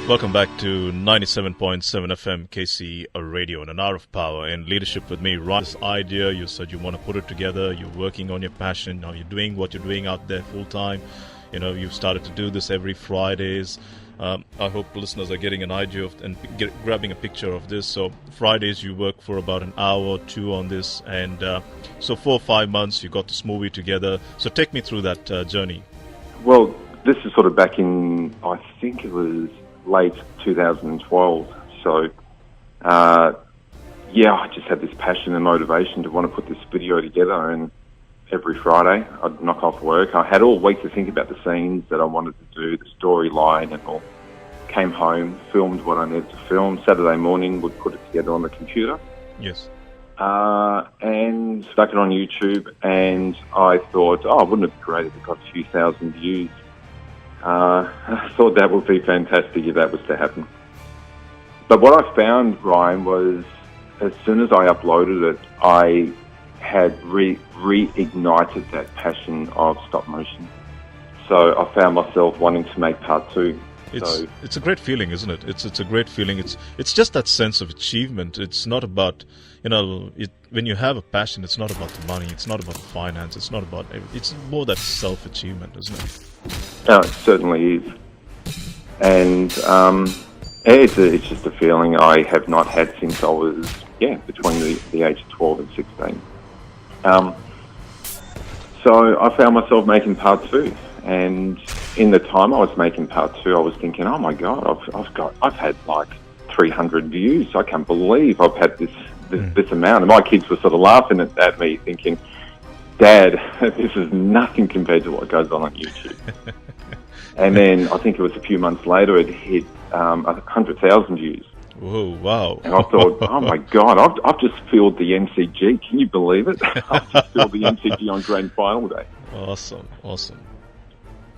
Welcome back to 97.7 FM KC Radio and an hour of power and leadership with me. Ryan, this idea, you said you want to put it together, you're working on your passion, now you're doing what you're doing out there full time. You know, you've started to do this every Fridays. I hope listeners are getting an idea of and grabbing a picture of this. So Fridays you work for about an hour or two on this, and so 4 or 5 months you got this movie together. So take me through that journey. Well, this is sort of back in, I think it was late 2012. So, I just had this passion and motivation to want to put this video together, and every Friday I'd knock off work. I had all week to think about the scenes that I wanted to do, the storyline and all. Came home, filmed what I needed to film. Saturday morning would put it together on the computer. Yes. And stuck it on YouTube, and I thought, wouldn't it be great if it got a few thousand views? I thought that would be fantastic if that was to happen. But what I found, Ryan, was as soon as I uploaded it, I had reignited that passion of stop motion. So I found myself wanting to make part two. It's a great feeling, isn't it? It's a great feeling. It's just that sense of achievement. It's not about, when you have a passion, it's not about the money, it's not about the finance, it's not about, it's more that self-achievement, isn't it? It certainly is. And it's just a feeling I have not had since I was, between the age of 12 and 16. So I found myself making part two. And in the time I was making part two, I was thinking, oh my God, I've had like 300 views. I can't believe I've had this amount. And my kids were sort of laughing at me, thinking, Dad, this is nothing compared to what goes on YouTube. And then I think it was a few months later, it hit 100,000 views. Whoa, wow. And I thought, oh my God, I've just filled the MCG. Can you believe it? I've just filled the MCG on grand final day. Awesome.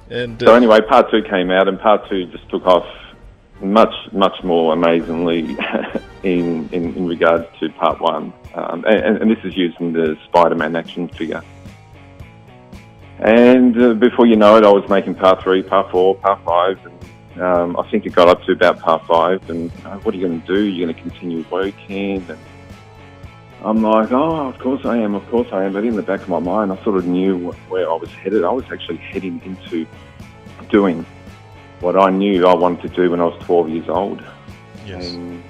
And so anyway, part two came out, and part two just took off much more amazingly in regards to part one. And this is using the Spider-Man action figure. And before you know it, I was making part three, part four, part five, and I think it got up to about part five. And what are you going to do? You're going to continue working? And I'm like, of course I am. But in the back of my mind, I sort of knew where I was headed. I was actually heading into doing what I knew I wanted to do when I was 12 years old. Yes. And,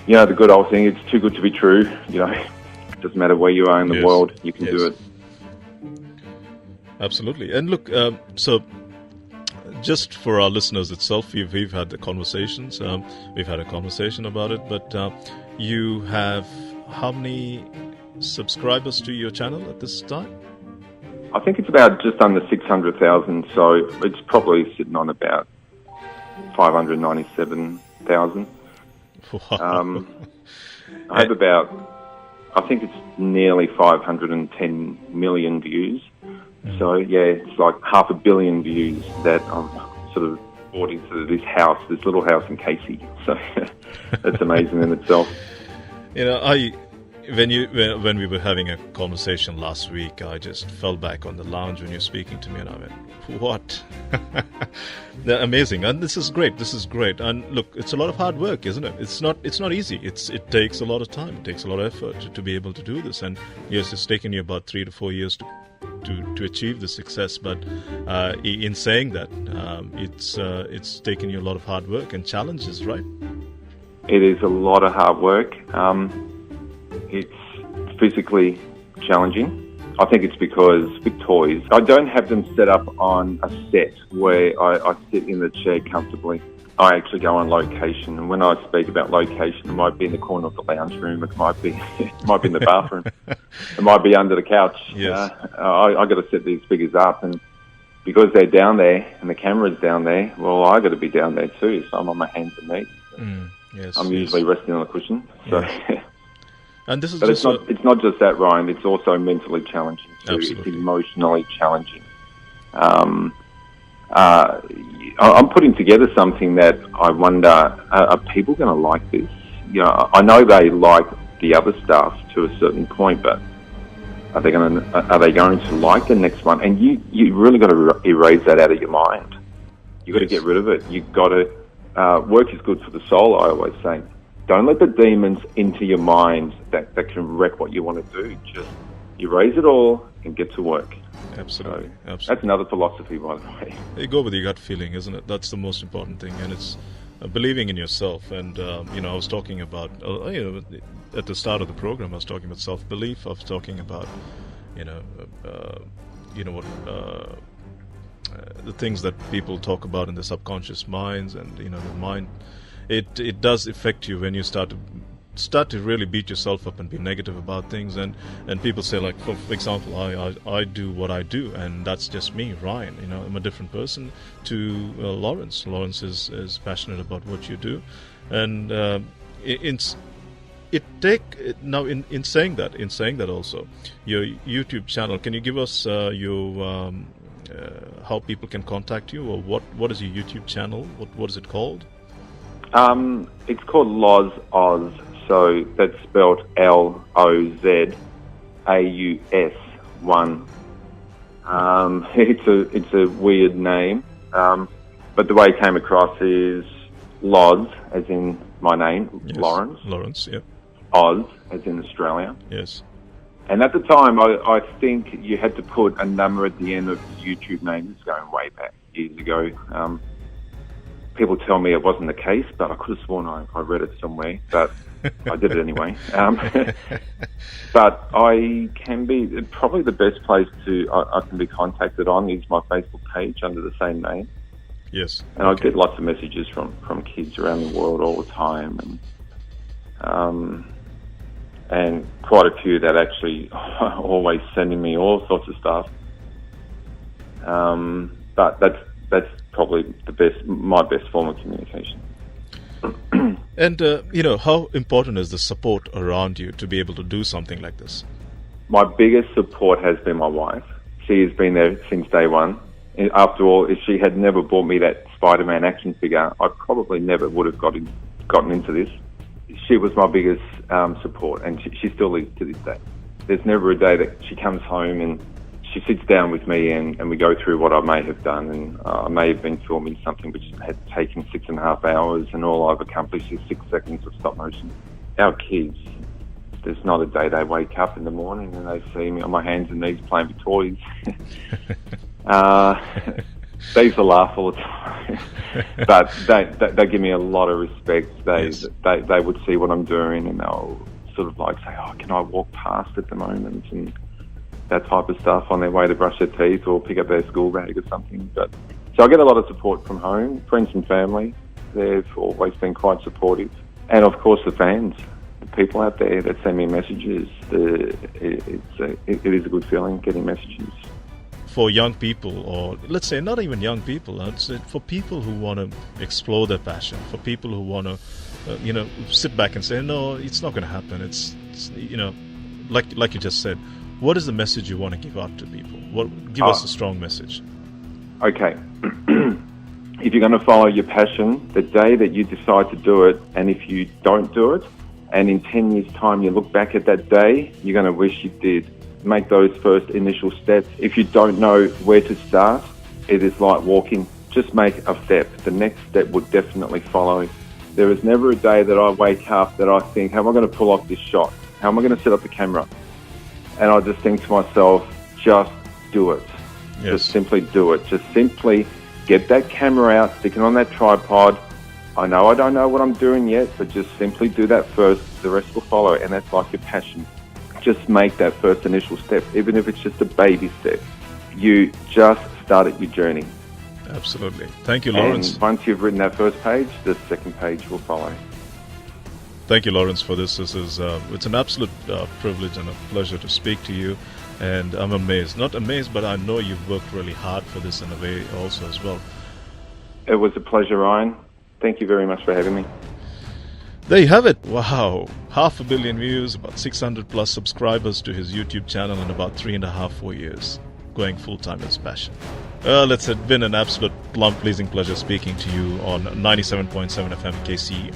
the good old thing, it's too good to be true. It doesn't matter where you are in the world, you can do it. Absolutely. And look, so just for our listeners itself, we've had the conversations. We've had a conversation about it, but you have how many subscribers to your channel at this time? I think it's about just under 600,000, so it's probably sitting on about 597,000. Wow. I have I think it's nearly 510 million views. So, it's like 500 million views that I'm sort of brought into this little house in Casey. So that's amazing in itself. When we were having a conversation last week, I just fell back on the lounge when you're speaking to me, and I went, what? They're amazing, and this is great. And look, it's a lot of hard work, isn't it? It's not easy. It takes a lot of time. It takes a lot of effort to be able to do this. And yes, it's taken you about 3 to 4 years to achieve the success. But in saying that, it's taken you a lot of hard work and challenges, right? It is a lot of hard work. It's physically challenging. I think it's because with toys, I don't have them set up on a set where I sit in the chair comfortably. I actually go on location, and when I speak about location, it might be in the corner of the lounge room, it might be in the bathroom, it might be under the couch. Yes. I got to set these figures up, and because they're down there and the camera's down there, well, I got to be down there too. So I'm on my hands and knees. Yes. I'm usually resting on a cushion. So. Yes. And this is but it's not just that, Ryan. It's also mentally challenging too. Absolutely. It's emotionally challenging. I'm putting together something that I wonder, are people going to like this? I know they like the other stuff to a certain point, but are they going to like the next one? And you really got to erase that out of your mind. You've got to Yes. get rid of it. You've got to... work is good for the soul, I always say. Don't let the demons into your mind that can wreck what you want to do. Just erase it all and get to work. Absolutely. So Absolutely. that's another philosophy, by the way. You go with your gut feeling, isn't it? That's the most important thing, and it's believing in yourself. And I was talking about at the start of the program, I was talking about self-belief. I was talking about the things that people talk about in the subconscious minds, and the mind. It does affect you when you start to really beat yourself up and be negative about things, and people say, like, for example, I do what I do, and that's just me, Ryan. I'm a different person to Lawrence. Lawrence is passionate about what you do, and in saying that also, your YouTube channel. Can you give us your how people can contact you, or what is your YouTube channel? What is it called? It's called Loz Oz. So that's spelled LOZAUS 1. It's a weird name, but the way it came across is Loz, as in my name, Yes. Lawrence. Lawrence, yeah. Oz, as in Australia. Yes. And at the time, I think you had to put a number at the end of the YouTube name. This is going way back years ago. People tell me it wasn't the case, but I could have sworn I read it somewhere. But I did it anyway. But I can be probably the best place I can be contacted on is my Facebook page under the same name. Yes. And I get lots of messages from kids around the world all the time, and quite a few that actually always sending me all sorts of stuff. But that's probably my best form of communication. And how important is the support around you to be able to do something like this? My biggest support has been my wife. She has been there since day one. And after all, if she had never bought me that Spider-Man action figure, I probably never would have gotten into this. She was my biggest support, and she still is to this day. There's never a day that she comes home and she sits down with me and we go through what I may have done, and I may have been filming something which had taken 6.5 hours, and all I've accomplished is 6 seconds of stop motion. Our kids, there's not a day they wake up in the morning and they see me on my hands and knees playing with toys. They used to laugh all the time, but they give me a lot of respect. Yes. They would see what I'm doing and they'll sort of like say, "Oh, can I walk past at the moment?" and that type of stuff on their way to brush their teeth or pick up their school bag or something. But so I get a lot of support from home, friends and family. They've always been quite supportive, and of course the fans, the people out there that send me messages. It is a good feeling getting messages. For young people, or let's say not even young people, I'd say for people who want to explore their passion, for people who want to, sit back and say, no, it's not going to happen. It's like you just said, what is the message you want to give out to people? Give us a strong message. Okay. If you're going to follow your passion, the day that you decide to do it, and if you don't do it, and in 10 years' time you look back at that day, you're going to wish you did. Make those first initial steps. If you don't know where to start, it is like walking. Just make a step. The next step will definitely follow. There is never a day that I wake up that I think, how am I going to pull off this shot? How am I going to set up the camera? And I just think to myself, just do it. Yes. Just simply do it. Just simply get that camera out, stick it on that tripod. I know I don't know what I'm doing yet, but just simply do that first. The rest will follow, and that's like your passion. Just make that first initial step, even if it's just a baby step. You just started your journey. Absolutely. Thank you, Lawrence. And once you've written that first page, the second page will follow. Thank you, Lawrence, for this. This is it's an absolute privilege and a pleasure to speak to you. And I'm amazed. Not amazed, but I know you've worked really hard for this in a way also as well. It was a pleasure, Ryan. Thank you very much for having me. There you have it. Wow. 500 million views, about 600 plus subscribers to his YouTube channel in about 3.5-4 years. Going full-time in his passion. Well, it's been an absolute plum-pleasing pleasure speaking to you on 97.7 FM KC